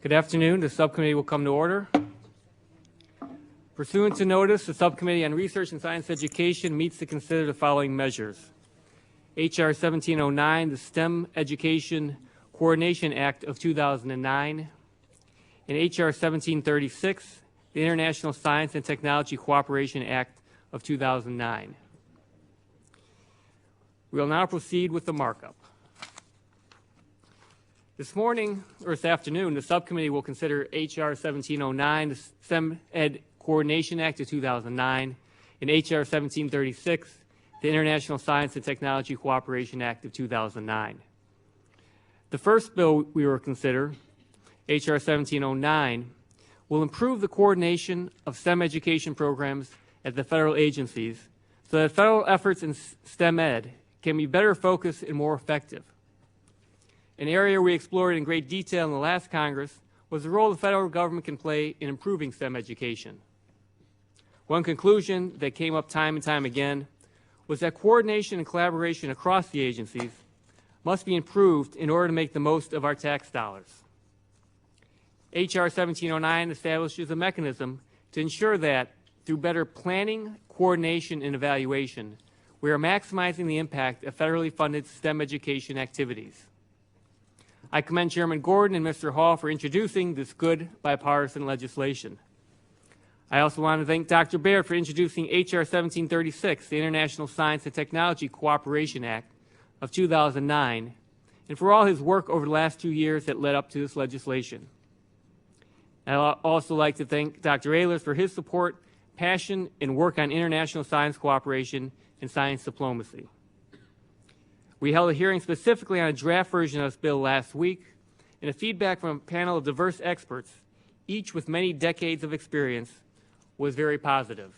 Good afternoon. The subcommittee will come to order. Pursuant to notice, the Subcommittee on Research and Science Education meets to consider the following measures. H.R. 1709, the STEM Education Coordination Act of 2009, and H.R. 1736, the International Science and Technology Cooperation Act of 2009. We will now proceed with the markup. This afternoon, the subcommittee will consider H.R. 1709, the STEM Ed Coordination Act of 2009, and H.R. 1736, the International Science and Technology Cooperation Act of 2009. The first bill we will consider, H.R. 1709, will improve the coordination of STEM education programs at the federal agencies so that federal efforts in STEM ed can be better focused and more effective. An area we explored in great detail in the last Congress was the role the federal government can play in improving STEM education. One conclusion that came up time and time again was that coordination and collaboration across the agencies must be improved in order to make the most of our tax dollars. H.R. 1709 establishes a mechanism to ensure that, through better planning, coordination, and evaluation, we are maximizing the impact of federally funded STEM education activities. I commend Chairman Gordon and Mr. Hall for introducing this good bipartisan legislation. I also want to thank Dr. Baird for introducing H.R. 1736, the International Science and Technology Cooperation Act of 2009, and for all his work over the last 2 years that led up to this legislation. I'd also like to thank Dr. Ehlers for his support, passion, and work on international science cooperation and science diplomacy. We held a hearing specifically on a draft version of this bill last week, and the feedback from a panel of diverse experts, each with many decades of experience, was very positive.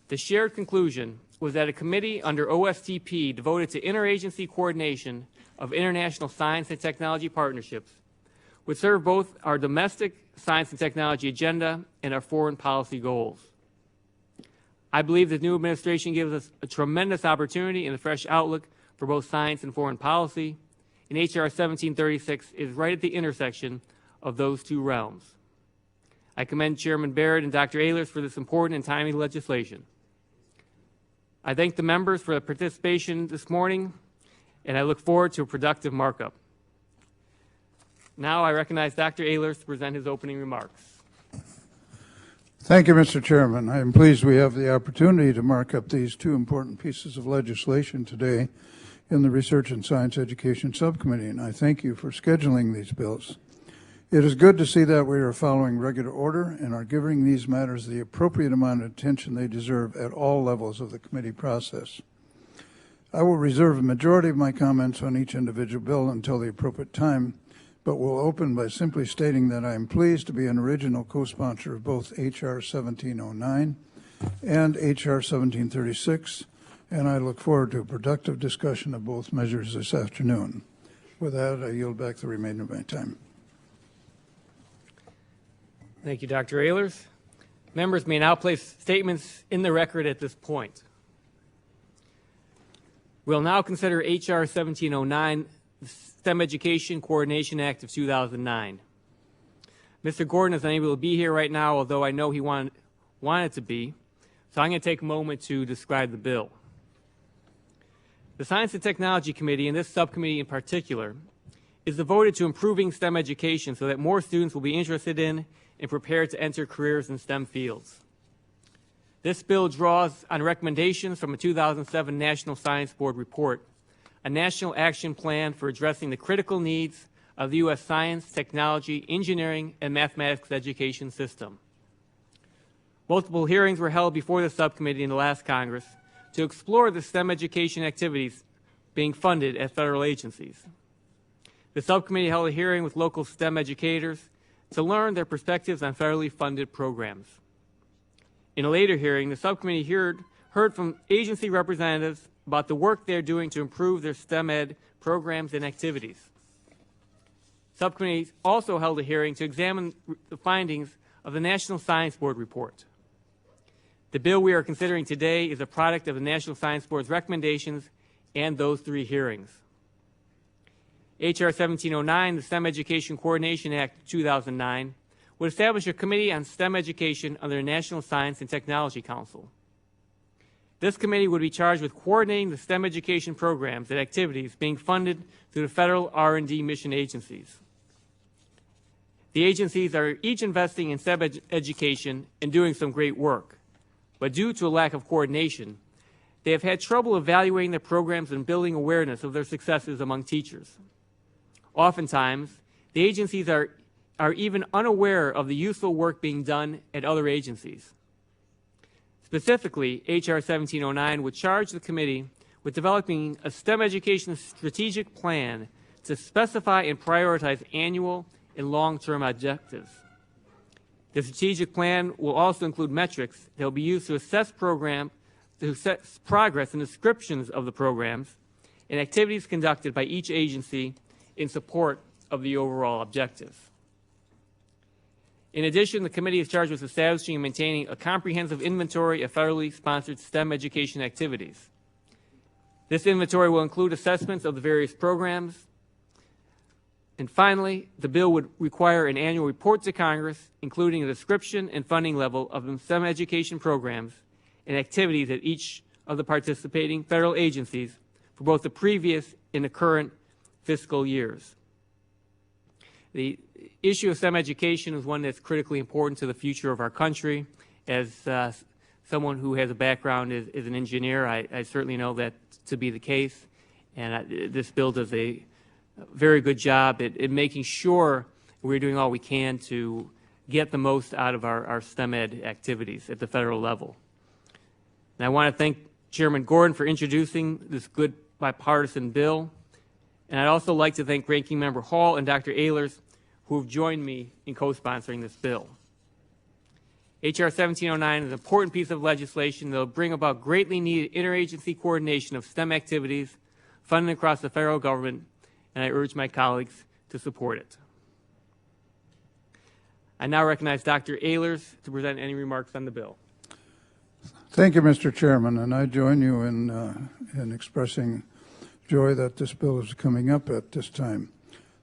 The shared conclusion was that a committee under OSTP devoted to interagency coordination of international science and technology partnerships would serve both our domestic science and technology agenda and our foreign policy goals. I believe the new administration gives us a tremendous opportunity and a fresh outlook for both science and foreign policy, and H.R. 1736 is right at the intersection of those two realms. I commend Chairman Baird and Dr. Ehlers for this important and timely legislation. I thank the members for their participation this morning, and I look forward to a productive markup. Now I recognize Dr. Ehlers to present his opening remarks. Thank you, Mr. Chairman. I am pleased we have the opportunity to mark up these two important pieces of legislation today in the Research and Science Education Subcommittee, and I thank you for scheduling these bills. It is good to see that we are following regular order and are giving these matters the appropriate amount of attention they deserve at all levels of the committee process. I will reserve a majority of my comments on each individual bill until the appropriate time, but will open by simply stating that I am pleased to be an original co-sponsor of both H.R. 1709 and H.R. 1736, and I look forward to a productive discussion of both measures this afternoon. With that, I yield back the remainder of my time. Thank you, Dr. Ehlers. Members may now place statements in the record at this point. We'll now consider H.R. 1709, the STEM Education Coordination Act of 2009. Mr. Gordon is unable to be here right now, although I know he wanted to be, so I'm going to take a moment to describe the bill. The Science and Technology Committee, and this subcommittee in particular, is devoted to improving STEM education so that more students will be interested in and prepared to enter careers in STEM fields. This bill draws on recommendations from a 2007 National Science Board report, a national action plan for addressing the critical needs of the U.S. science, technology, engineering, and mathematics education system. Multiple hearings were held before the subcommittee in the last Congress to explore the STEM education activities being funded at federal agencies. The subcommittee held a hearing with local STEM educators to learn their perspectives on federally funded programs. In a later hearing, the subcommittee heard from agency representatives about the work they're doing to improve their STEM ed programs and activities. Subcommittee also held a hearing to examine the findings of the National Science Board report. The bill we are considering today is a product of the National Science Board's recommendations and those 3 hearings. H.R. 1709, the STEM Education Coordination Act of 2009, would establish a committee on STEM education under the National Science and Technology Council. This committee would be charged with coordinating the STEM education programs and activities being funded through the federal R&D mission agencies. The agencies are each investing in STEM education and doing some great work, but due to a lack of coordination, they have had trouble evaluating their programs and building awareness of their successes among teachers. Oftentimes, the agencies are even unaware of the useful work being done at other agencies. Specifically, H.R. 1709 would charge the committee with developing a STEM education strategic plan to specify and prioritize annual and long-term objectives. The strategic plan will also include metrics that will be used to assess progress and descriptions of the programs and activities conducted by each agency in support of the overall objectives. In addition, the committee is charged with establishing and maintaining a comprehensive inventory of federally sponsored STEM education activities. This inventory will include assessments of the various programs. And finally, the bill would require an annual report to Congress, including a description and funding level of the STEM education programs and activities at each of the participating federal agencies for both the previous and the current fiscal years. The issue of STEM education is one that's critically important to the future of our country. As someone who has a background as an engineer, I certainly know that to be the case. And this bill does a very good job at making sure we're doing all we can to get the most out of our STEM ed activities at the federal level. And I want to thank Chairman Gordon for introducing this good bipartisan bill. And I'd also like to thank Ranking Member Hall and Dr. Ehlers, who have joined me in co-sponsoring this bill. H.R. 1709 is an important piece of legislation that will bring about greatly needed interagency coordination of STEM activities funded across the federal government, and I urge my colleagues to support it. I now recognize Dr. Ehlers to present any remarks on the bill. Thank you, Mr. Chairman, and I join you in expressing joy that this bill is coming up at this time.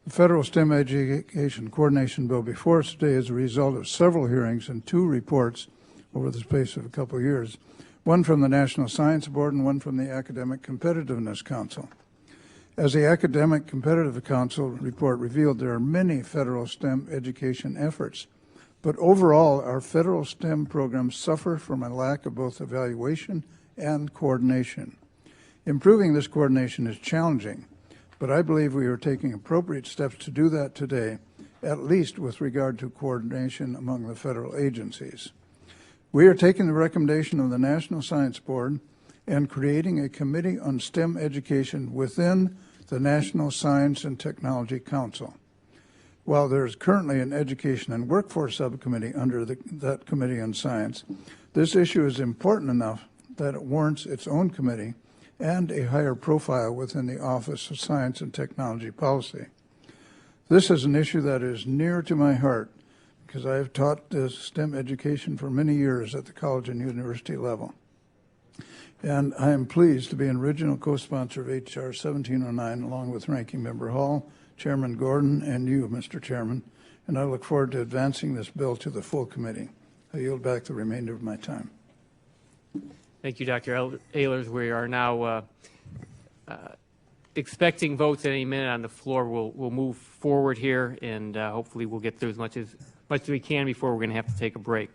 The Federal STEM Education Coordination Bill before us today is a result of several hearings and 2 reports over the space of a couple of years, one from the National Science Board and one from the Academic Competitiveness Council. As the Academic Competitive Council report revealed, there are many federal STEM education efforts, but overall, our federal STEM programs suffer from a lack of both evaluation and coordination. Improving this coordination is challenging, but I believe we are taking appropriate steps to do that today, at least with regard to coordination among the federal agencies. We are taking the recommendation of the National Science Board and creating a committee on STEM education within the National Science and Technology Council. While there is currently an Education and Workforce Subcommittee under that Committee on Science, this issue is important enough that it warrants its own committee and a higher profile within the Office of Science and Technology Policy. This is an issue that is near to my heart because I have taught STEM education for many years at the college and university level. And I am pleased to be an original co-sponsor of H.R. 1709 along with Ranking Member Hall, Chairman Gordon, and you, Mr. Chairman, and I look forward to advancing this bill to the full committee. I yield back the remainder of my time. Thank you, Dr. Ehlers. We are now expecting votes any minute on the floor. We'll move forward here, and hopefully we'll get through as much as we can before we're going to have to take a break.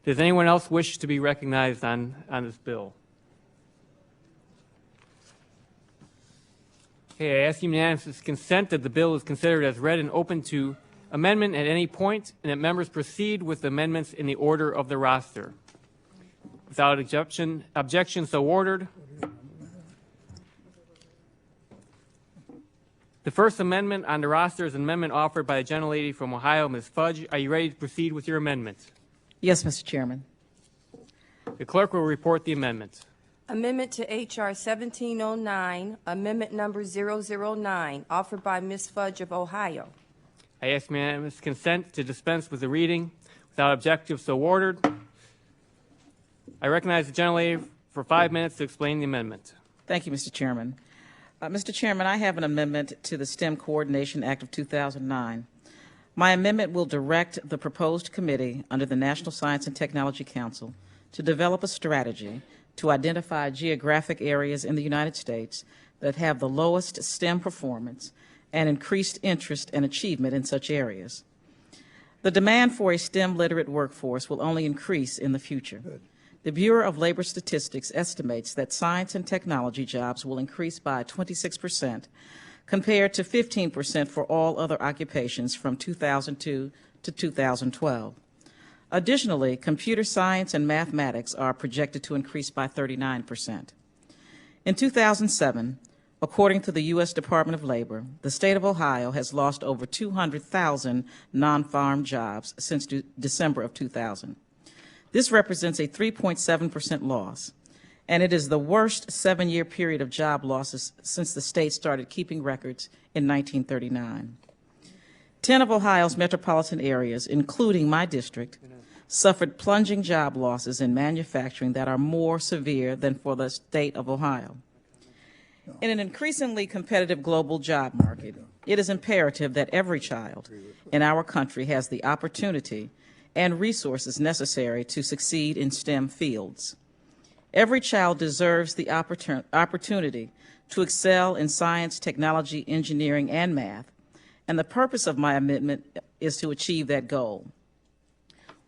Does anyone else wish to be recognized on this bill? Okay, I ask unanimous consent that the bill is considered as read and open to amendment at any point, and that members proceed with amendments in the order of the roster. Without objection, so ordered. The first amendment on the roster is an amendment offered by the gentlelady from Ohio, Ms. Fudge. Are you ready to proceed with your amendment? Yes, Mr. Chairman. The clerk will report the amendment. Amendment to H.R. 1709, Amendment Number 009, offered by Ms. Fudge of Ohio. I ask unanimous consent to dispense with the reading. Without objection, so ordered. I recognize the gentlelady for 5 minutes to explain the amendment. Thank you, Mr. Chairman. Mr. Chairman, I have an amendment to the STEM Coordination Act of 2009. My amendment will direct the proposed committee under the National Science and Technology Council to develop a strategy to identify geographic areas in the United States that have the lowest STEM performance and increased interest and achievement in such areas. The demand for a STEM literate workforce will only increase in the future. The Bureau of Labor Statistics estimates that science and technology jobs will increase by 26%, compared to 15% for all other occupations from 2002 to 2012. Additionally, computer science and mathematics are projected to increase by 39%. In 2007, according to the U.S. Department of Labor, the state of Ohio has lost over 200,000 non-farm jobs since December of 2000. This represents a 3.7% loss, and it is the worst 7-year period of job losses since the state started keeping records in 1939. 10 of Ohio's metropolitan areas, including my district, suffered plunging job losses in manufacturing that are more severe than for the state of Ohio. In an increasingly competitive global job market, it is imperative that every child in our country has the opportunity and resources necessary to succeed in STEM fields. Every child deserves the opportunity to excel in science, technology, engineering, and math, and the purpose of my amendment is to achieve that goal.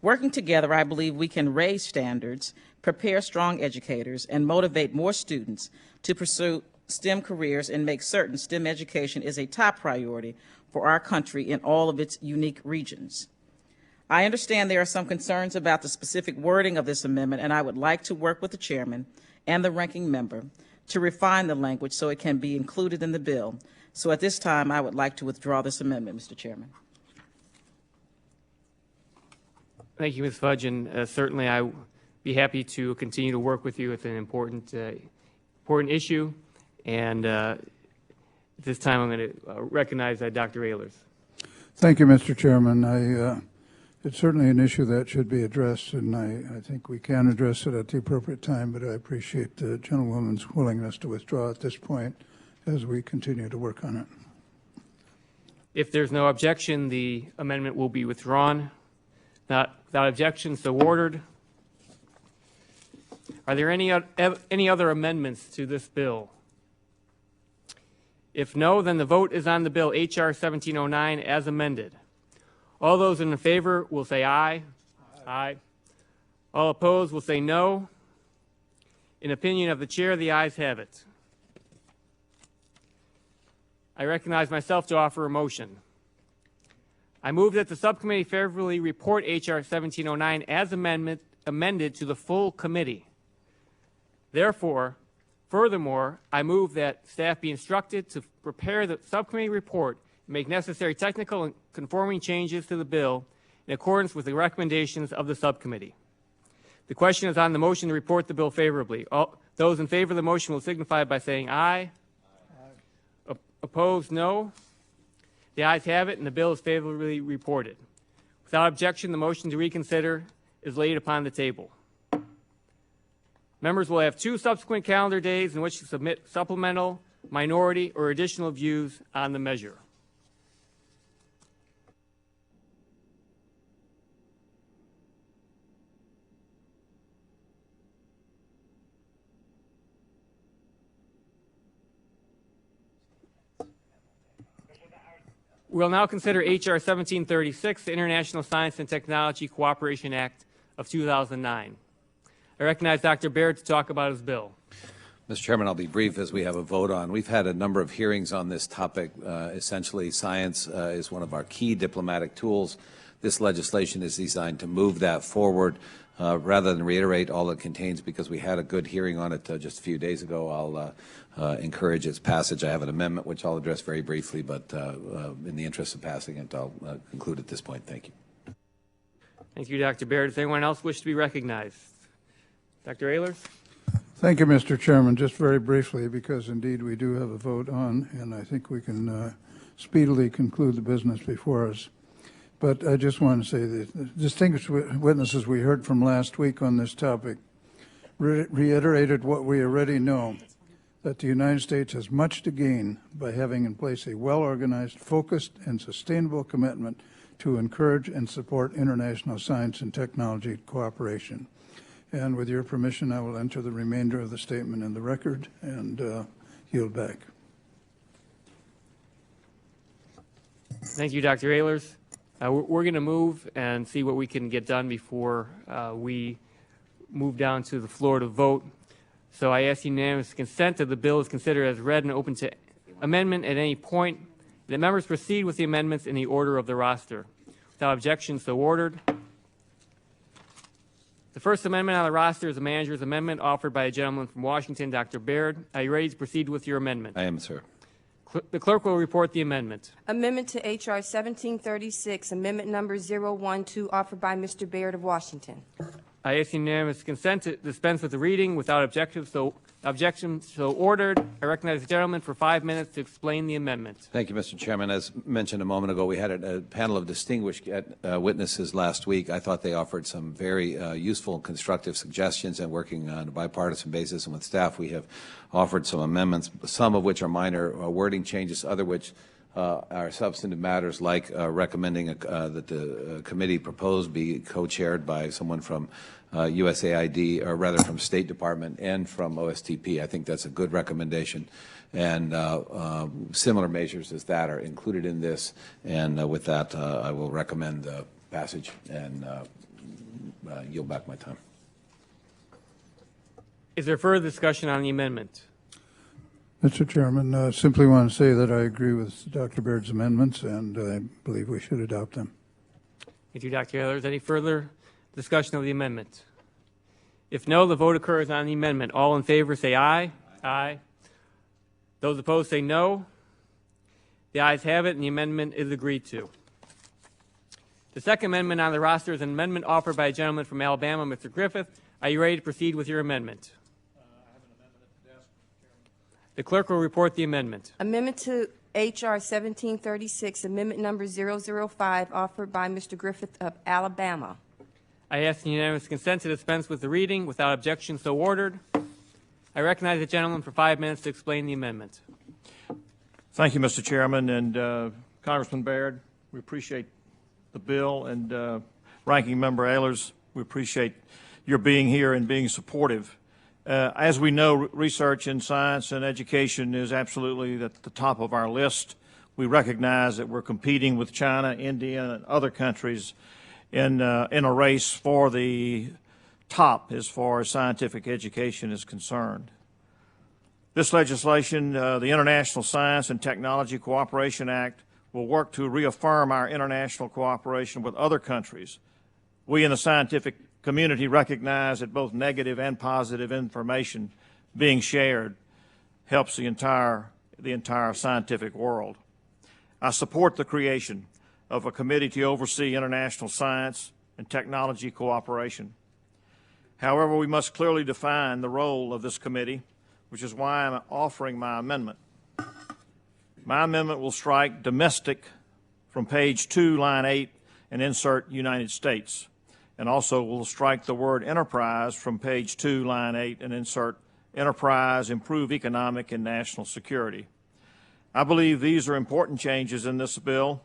Working together, I believe we can raise standards, prepare strong educators, and motivate more students to pursue STEM careers and make certain STEM education is a top priority for our country in all of its unique regions. I understand there are some concerns about the specific wording of this amendment, and I would like to work with the chairman and the ranking member to refine the language so it can be included in the bill. So at this time, I would like to withdraw this amendment, Mr. Chairman. Thank you, Ms. Fudge, and certainly I would be happy to continue to work with you with an important issue. And at this time, I'm going to recognize Dr. Ehlers. Thank you, Mr. Chairman. It's certainly an issue that should be addressed, and I think we can address it at the appropriate time, but I appreciate the gentlewoman's willingness to withdraw at this point as we continue to work on it. If there's no objection, the amendment will be withdrawn. Without objection, so ordered. Are there any other amendments to this bill? If no, then the vote is on the bill H.R. 1709 as amended. All those in favor will say aye. Aye. All opposed will say no. In opinion of the chair, the ayes have it. I recognize myself to offer a motion. I move that the subcommittee favorably report H.R. 1709 as amended to the full committee. Furthermore, I move that staff be instructed to prepare the subcommittee report and make necessary technical and conforming changes to the bill in accordance with the recommendations of the subcommittee. The question is on the motion to report the bill favorably. Those in favor of the motion will signify by saying aye. Aye. Opposed, no. The ayes have it, and the bill is favorably reported. Without objection, the motion to reconsider is laid upon the table. Members will have 2 subsequent calendar days in which to submit supplemental, minority, or additional views on the measure. We'll now consider H.R. 1736, the International Science and Technology Cooperation Act of 2009. I recognize Dr. Baird to talk about his bill. Mr. Chairman, I'll be brief as we have a vote on. We've had a number of hearings on this topic. Essentially, science is one of our key diplomatic tools. This legislation is designed to move that forward rather than reiterate all it contains because we had a good hearing on it just a few days ago. I'll encourage its passage. I have an amendment which I'll address very briefly, but in the interest of passing it, I'll conclude at this point. Thank you. Thank you, Dr. Baird. Does anyone else wish to be recognized? Dr. Ehlers? Thank you, Mr. Chairman. Just very briefly, because indeed we do have a vote on, and I think we can speedily conclude the business before us. But I just want to say that the distinguished witnesses we heard from last week on this topic reiterated what we already know, that the United States has much to gain by having in place a well-organized, focused, and sustainable commitment to encourage and support international science and technology cooperation. And with your permission, I will enter the remainder of the statement in the record and yield back. Thank you, Dr. Ehlers. We're going to move and see what we can get done before we move down to the floor to vote. So I ask unanimous consent that the bill is considered as read and open to amendment at any point. The members proceed with the amendments in the order of the roster. Without objection, so ordered. The first amendment on the roster is the manager's amendment offered by a gentleman from Washington, Dr. Baird. Are you ready to proceed with your amendment? I am, sir. The clerk will report the amendment. Amendment to H.R. 1736, amendment number 012, offered by Mr. Baird of Washington. I ask unanimous consent to dispense with the reading without objection, so ordered. I recognize the gentleman for 5 minutes to explain the amendment. Thank you, Mr. Chairman. As mentioned a moment ago, we had a panel of distinguished witnesses last week. I thought they offered some very useful and constructive suggestions, and working on a bipartisan basis and with staff, we have offered some amendments, some of which are minor wording changes, other which are substantive matters, like recommending that the committee proposed be co-chaired by someone from USAID, or rather from State Department and from OSTP. I think that's a good recommendation, and similar measures as that are included in this. And with that, I will recommend passage and yield back my time. Is there further discussion on the amendment? Mr. Chairman, simply want to say that I agree with Dr. Baird's amendments, and I believe we should adopt them. Thank you, Dr. Ehlers. Any further discussion of the amendment? If no, the vote occurs on the amendment. All in favor say aye. Aye. Those opposed say no. The ayes have it, and the amendment is agreed to. The second amendment on the roster is an amendment offered by a gentleman from Alabama, Mr. Griffith. Are you ready to proceed with your amendment? The clerk will report the amendment. Amendment to H.R. 1736, amendment number 005, offered by Mr. Griffith of Alabama. I ask unanimous consent to dispense with the reading. Without objection, so ordered. I recognize the gentleman for 5 minutes to explain the amendment. Thank you, Mr. Chairman, and Congressman Baird, we appreciate the bill, and Ranking Member Ehlers, we appreciate your being here and being supportive. As we know, research in science and education is absolutely at the top of our list. We recognize that we're competing with China, India, and other countries in a race for the top as far as scientific education is concerned. This legislation, the International Science and Technology Cooperation Act, will work to reaffirm our international cooperation with other countries. We in the scientific community recognize that both negative and positive information being shared helps the entire scientific world. I support the creation of a committee to oversee international science and technology cooperation. However, we must clearly define the role of this committee, which is why I'm offering my amendment. My amendment will strike domestic from page 2, line 8, and insert United States. And also will strike the word enterprise from page 2, line 8, and insert enterprise, improve economic and national security. I believe these are important changes in this bill,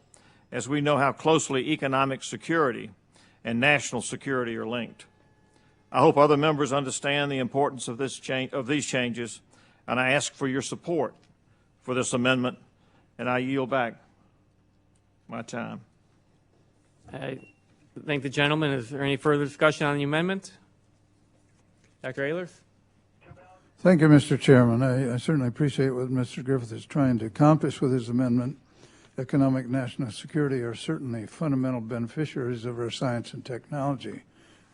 as we know how closely economic security and national security are linked. I hope other members understand the importance of these changes, and I ask for your support for this amendment, and I yield back my time. I thank the gentleman. Is there any further discussion on the amendment? Dr. Ehlers? Thank you, Mr. Chairman. I certainly appreciate what Mr. Griffith is trying to accomplish with his amendment. Economic national security are certainly fundamental beneficiaries of our science and technology,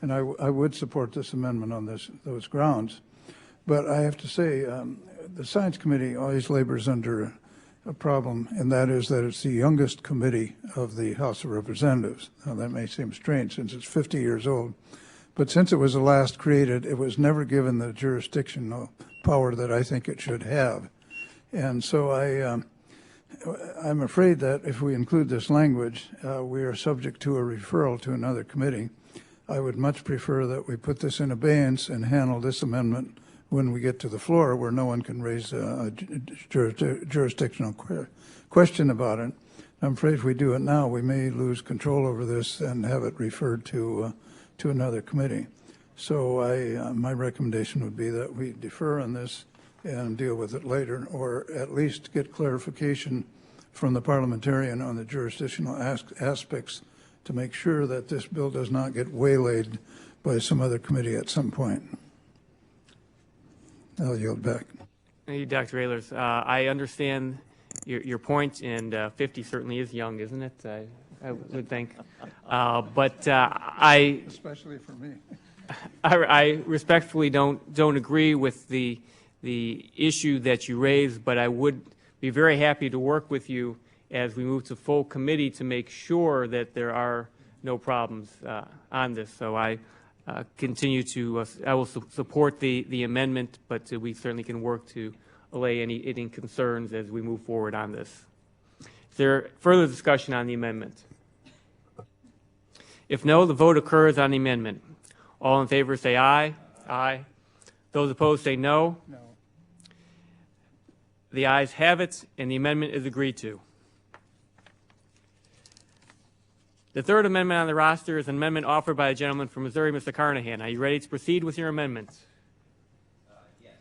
and I would support this amendment on those grounds. But I have to say, the Science Committee always labors under a problem, and that is that it's the youngest committee of the House of Representatives. Now, that may seem strange since it's 50 years old, but since it was the last created, it was never given the jurisdictional power that I think it should have. And so I'm afraid that if we include this language, we are subject to a referral to another committee. I would much prefer that we put this in abeyance and handle this amendment when we get to the floor where no one can raise a jurisdictional question about it. I'm afraid if we do it now, we may lose control over this and have it referred to another committee. So my recommendation would be that we defer on this and deal with it later, or at least get clarification from the parliamentarian on the jurisdictional aspects to make sure that this bill does not get waylaid by some other committee at some point. I'll yield back. Thank you, Dr. Ehlers. I understand your point, and 50 certainly is young, isn't it? I would think. But I Especially for me. I respectfully don't agree with the issue that you raised, but I would be very happy to work with you as we move to full committee to make sure that there are no problems on this. So I continue to, I will support the amendment, but we certainly can work to allay any concerns as we move forward on this. Is there further discussion on the amendment? If no, the vote occurs on the amendment. All in favor say aye. Aye. Those opposed say no. No. The ayes have it, and the amendment is agreed to. The third amendment on the roster is an amendment offered by a gentleman from Missouri, Mr. Carnahan. Are you ready to proceed with your amendment? Yes.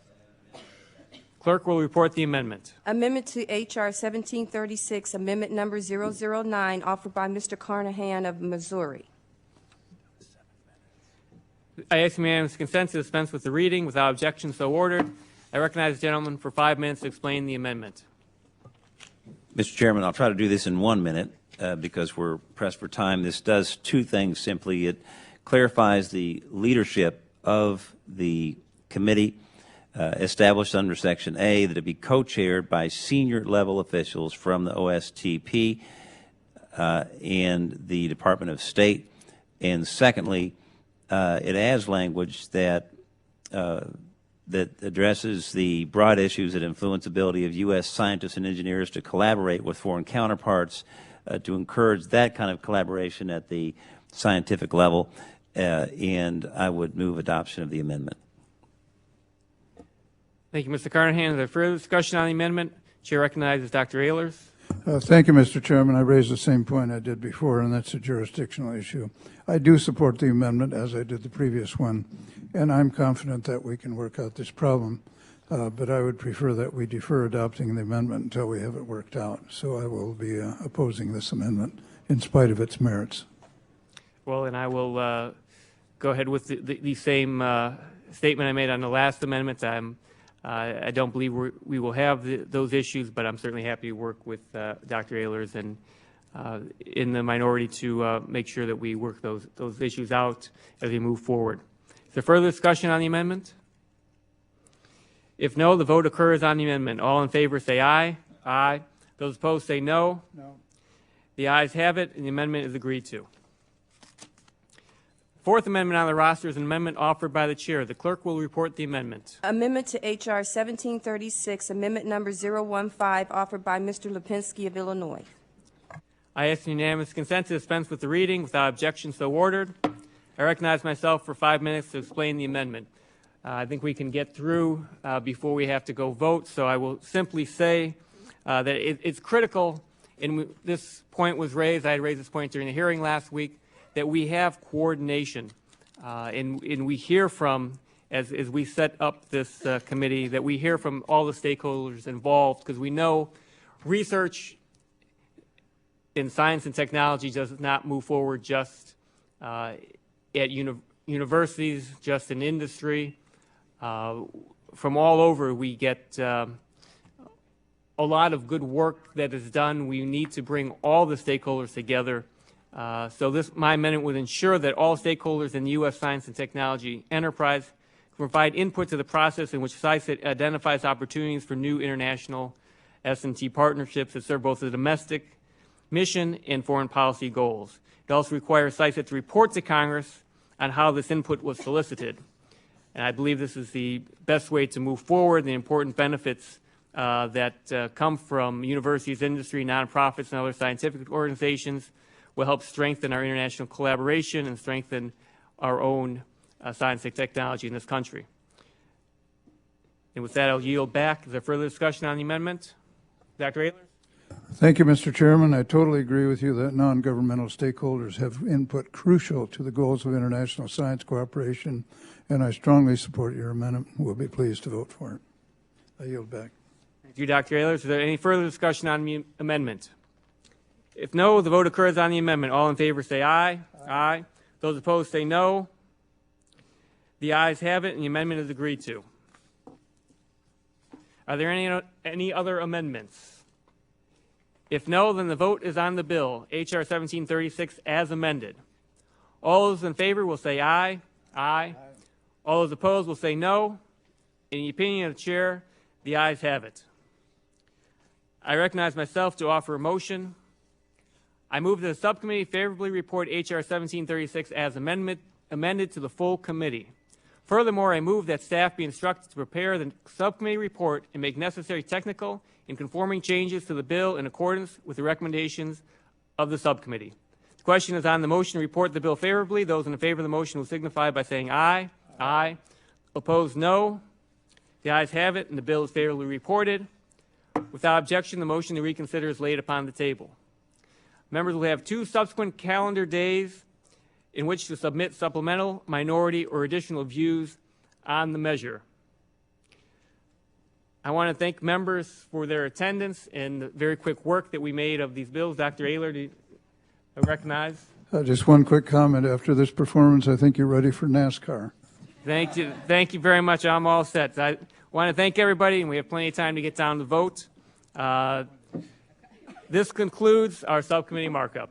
Clerk will report the amendment. Amendment to H.R. 1736, Amendment Number 009, offered by Mr. Carnahan of Missouri. I ask unanimous consent to dispense with the reading. Without objection, so ordered. I recognize the gentleman for 5 minutes to explain the amendment. Mr. Chairman, I'll try to do this in 1 minute because we're pressed for time. This does two things simply. It clarifies the leadership of the committee established under Section A, that it be co-chaired by senior level officials from the OSTP and the Department of State. And secondly, it adds language that that addresses the broad issues that influence the ability of U.S. scientists and engineers to collaborate with foreign counterparts, to encourage that kind of collaboration at the scientific level, and I would move adoption of the amendment. Thank you, Mr. Carnahan. Is there further discussion on the amendment? Chair recognizes Dr. Ehlers. Thank you, Mr. Chairman. I raised the same point I did before, and that's a jurisdictional issue. I do support the amendment, as I did the previous one, and I'm confident that we can work out this problem. But I would prefer that we defer adopting the amendment until we have it worked out. So I will be opposing this amendment in spite of its merits. Well, and I will go ahead with the same statement I made on the last amendment. I don't believe we will have those issues, but I'm certainly happy to work with Dr. Ehlers and in the minority to make sure that we work those issues out as we move forward. Is there further discussion on the amendment? If no, the vote occurs on the amendment. All in favor say aye. Aye. Those opposed say no. No. The ayes have it, and the amendment is agreed to. Fourth amendment on the roster is an amendment offered by the chair. The clerk will report the amendment. Amendment to H.R. 1736, Amendment Number 015, offered by Mr. Lipinski of Illinois. I ask unanimous consent to dispense with the reading. Without objection, so ordered. I recognize myself for 5 minutes to explain the amendment. I think we can get through before we have to go vote, so I will simply say that it's critical, and this point was raised, I had raised this point during the hearing last week, that we have coordination. And we hear from, as we set up this committee, that we hear from all the stakeholders involved, because we know research in science and technology does not move forward just at universities, just in industry. From all over, we get a lot of good work that is done. We need to bring all the stakeholders together. So my amendment would ensure that all stakeholders in the U.S. science and technology enterprise can provide input to the process in which SciSat identifies opportunities for new international S&T partnerships that serve both the domestic mission and foreign policy goals. It also requires SciSat to report to Congress on how this input was solicited. And I believe this is the best way to move forward, the important benefits that come from universities, industry, nonprofits, and other scientific organizations will help strengthen our international collaboration and strengthen our own science and technology in this country. And with that, I'll yield back. Is there further discussion on the amendment? Dr. Ayler? Thank you, Mr. Chairman. I totally agree with you that non-governmental stakeholders have input crucial to the goals of international science cooperation, and I strongly support your amendment. We'll be pleased to vote for it. I yield back. Thank you, Dr. Ayler. Is there any further discussion on the amendment? If no, the vote occurs on the amendment. All in favor say aye. Aye. Those opposed say no. The ayes have it, and the amendment is agreed to. Are there any other amendments? If no, then the vote is on the bill, H.R. 1736, as amended. All those in favor will say aye. Aye. All those opposed will say no. In the opinion of the chair, the ayes have it. I recognize myself to offer a motion. I move that the subcommittee favorably report H.R. 1736 as amended to the full committee. Furthermore, I move that staff be instructed to prepare the subcommittee report and make necessary technical and conforming changes to the bill in accordance with the recommendations of the subcommittee. The question is on the motion to report the bill favorably. Those in favor of the motion will signify by saying aye. Aye. Opposed, no. The ayes have it, and the bill is favorably reported. Without objection, the motion to reconsider is laid upon the table. Members will have 2 subsequent calendar days in which to submit supplemental, minority, or additional views on the measure. I want to thank members for their attendance and the very quick work that we made of these bills. Dr. Ayler, do you recognize? Just one quick comment. After this performance, I think you're ready for NASCAR. Thank you. Thank you very much. I'm all set. I want to thank everybody, and we have plenty of time to get down to vote. This concludes our subcommittee markup.